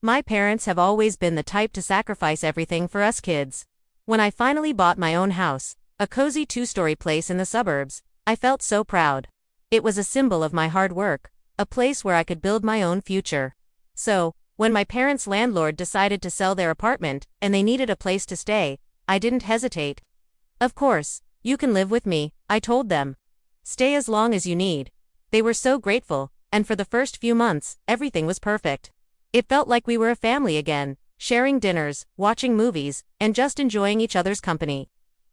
My parents have always been the type to sacrifice everything for us kids. When I finally bought my own house, a cozy two-story place in the suburbs, I felt so proud. It was a symbol of my hard work, a place where I could build my own future. So, when my parents' landlord decided to sell their apartment and they needed a place to stay, I didn't hesitate. Of course, you can live with me, I told them. Stay as long as you need. They were so grateful, and for the first few months, everything was perfect. It felt like we were a family again, sharing dinners, watching movies, and just enjoying each other's company.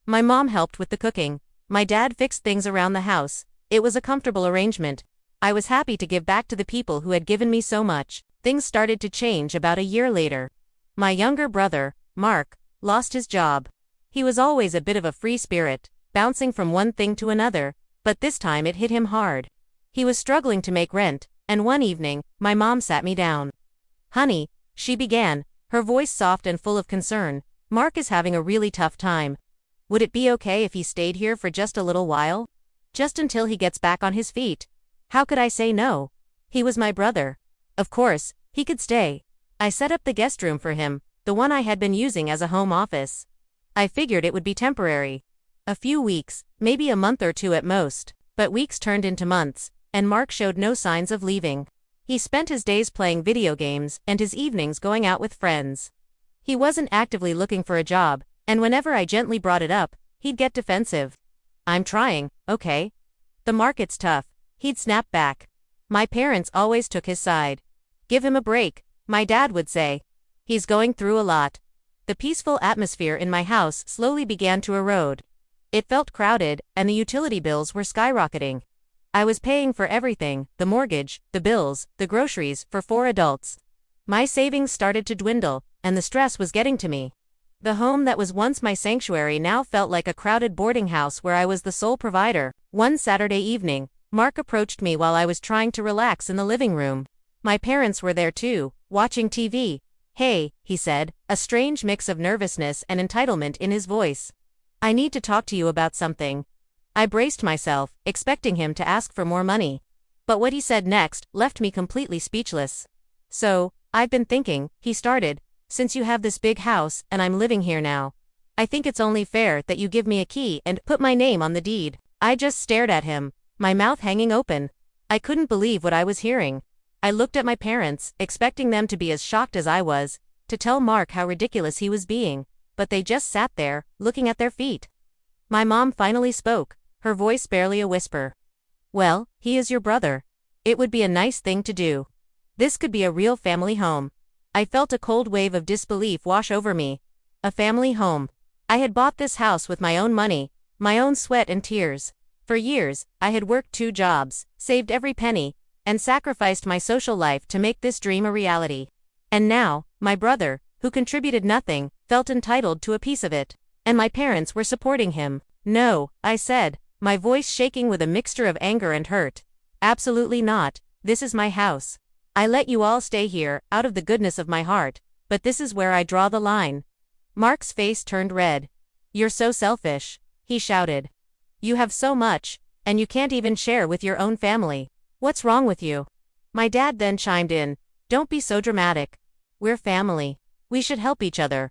My mom helped with the cooking. My dad fixed things around the house. It was a comfortable arrangement. I was happy to give back to the people who had given me so much. Things started to change about a year later. My younger brother, Mark, lost his job. He was always a bit of a free spirit, bouncing from one thing to another, but this time it hit him hard. He was struggling to make rent, and one evening, my mom sat me down. "Honey," she began, her voice soft and full of concern, "Mark is having a really tough time. Would it be okay if he stayed here for just a little while? Just until he gets back on his feet?" How could I say no? He was my brother. Of course, he could stay. I set up the guest room for him, the one I had been using as a home office. I figured it would be temporary. A few weeks, maybe a month or two at most, but weeks turned into months, and Mark showed no signs of leaving. He spent his days playing video games and his evenings going out with friends. He wasn't actively looking for a job, and whenever I gently brought it up, he'd get defensive. "I'm trying, okay? The market's tough," he'd snap back. My parents always took his side. "Give him a break," my dad would say. "He's going through a lot." The peaceful atmosphere in my house slowly began to erode. It felt crowded, and the utility bills were skyrocketing. I was paying for everything, the mortgage, the bills, the groceries, for 4 adults. My savings started to dwindle, and the stress was getting to me. The home that was once my sanctuary now felt like a crowded boarding house where I was the sole provider. One Saturday evening, Mark approached me while I was trying to relax in the living room. My parents were there too, watching TV. "Hey," he said, a strange mix of nervousness and entitlement in his voice. "I need to talk to you about something." I braced myself, expecting him to ask for more money. But what he said next left me completely speechless. "So, I've been thinking," he started, "since you have this big house and I'm living here now, I think it's only fair that you give me a key and put my name on the deed." I just stared at him, my mouth hanging open. I couldn't believe what I was hearing. I looked at my parents, expecting them to be as shocked as I was, to tell Mark how ridiculous he was being, but they just sat there, looking at their feet. My mom finally spoke, her voice barely a whisper. "Well, he is your brother. It would be a nice thing to do. This could be a real family home." I felt a cold wave of disbelief wash over me. A family home. I had bought this house with my own money, my own sweat and tears. For years, I had worked 2 jobs, saved every penny, and sacrificed my social life to make this dream a reality. And now, my brother, who contributed nothing, felt entitled to a piece of it. And my parents were supporting him. "No," I said, my voice shaking with a mixture of anger and hurt. "Absolutely not. This is my house. I let you all stay here, out of the goodness of my heart, but this is where I draw the line." Mark's face turned red. "You're so selfish," he shouted. "You have so much, and you can't even share with your own family. What's wrong with you?" My dad then chimed in, "Don't be so dramatic. We're family. We should help each other."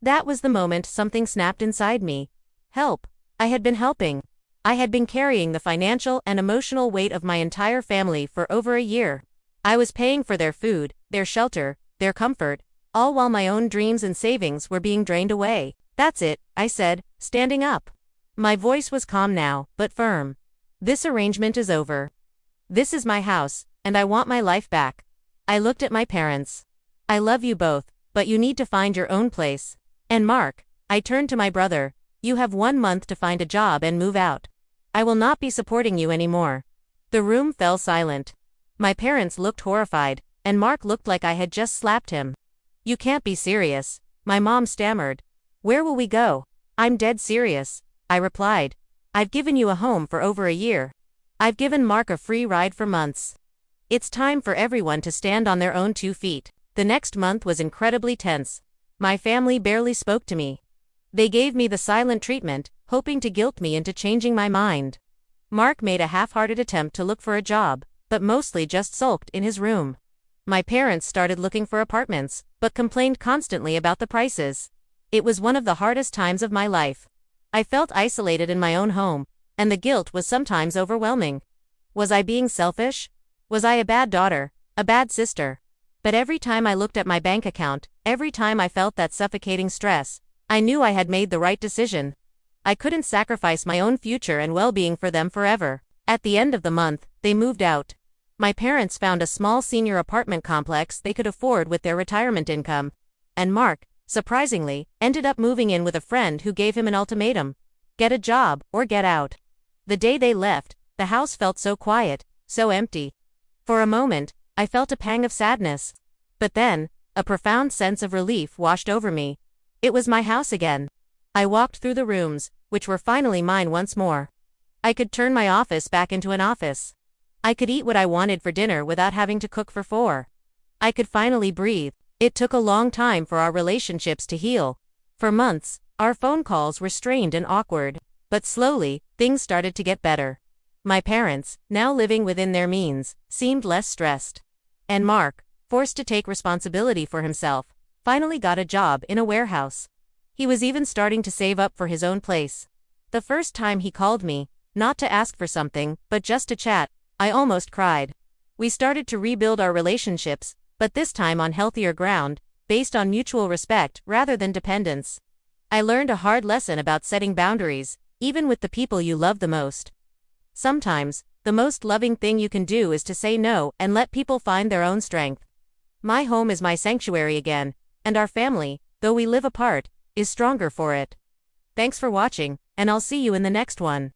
That was the moment something snapped inside me. Help. I had been helping. I had been carrying the financial and emotional weight of my entire family for over a year. I was paying for their food, their shelter, their comfort, all while my own dreams and savings were being drained away. "That's it," I said, standing up. My voice was calm now, but firm. "This arrangement is over. This is my house, and I want my life back." I looked at my parents. "I love you both, but you need to find your own place. And Mark," I turned to my brother, "you have 1 month to find a job and move out. I will not be supporting you anymore." The room fell silent. My parents looked horrified, and Mark looked like I had just slapped him. "You can't be serious," my mom stammered. "Where will we go?" "I'm dead serious," I replied. "I've given you a home for over a year. I've given Mark a free ride for months. It's time for everyone to stand on their own 2 feet." The next month was incredibly tense. My family barely spoke to me. They gave me the silent treatment, hoping to guilt me into changing my mind. Mark made a half-hearted attempt to look for a job, but mostly just sulked in his room. My parents started looking for apartments, but complained constantly about the prices. It was one of the hardest times of my life. I felt isolated in my own home, and the guilt was sometimes overwhelming. Was I being selfish? Was I a bad daughter, a bad sister? But every time I looked at my bank account, every time I felt that suffocating stress, I knew I had made the right decision. I couldn't sacrifice my own future and well-being for them forever. At the end of the month, they moved out. My parents found a small senior apartment complex they could afford with their retirement income. And Mark, surprisingly, ended up moving in with a friend who gave him an ultimatum: get a job or get out. The day they left, the house felt so quiet, so empty. For a moment, I felt a pang of sadness. But then, a profound sense of relief washed over me. It was my house again. I walked through the rooms, which were finally mine once more. I could turn my office back into an office. I could eat what I wanted for dinner without having to cook for 4. I could finally breathe. It took a long time for our relationships to heal. For months, our phone calls were strained and awkward. But slowly, things started to get better. My parents, now living within their means, seemed less stressed. And Mark, forced to take responsibility for himself, finally got a job in a warehouse. He was even starting to save up for his own place. The first time he called me, not to ask for something, but just to chat, I almost cried. We started to rebuild our relationships, but this time on healthier ground, based on mutual respect rather than dependence. I learned a hard lesson about setting boundaries, even with the people you love the most. Sometimes, the most loving thing you can do is to say no and let people find their own strength. My home is my sanctuary again, and our family, though we live apart, is stronger for it. Thanks for watching, and I'll see you in the next one.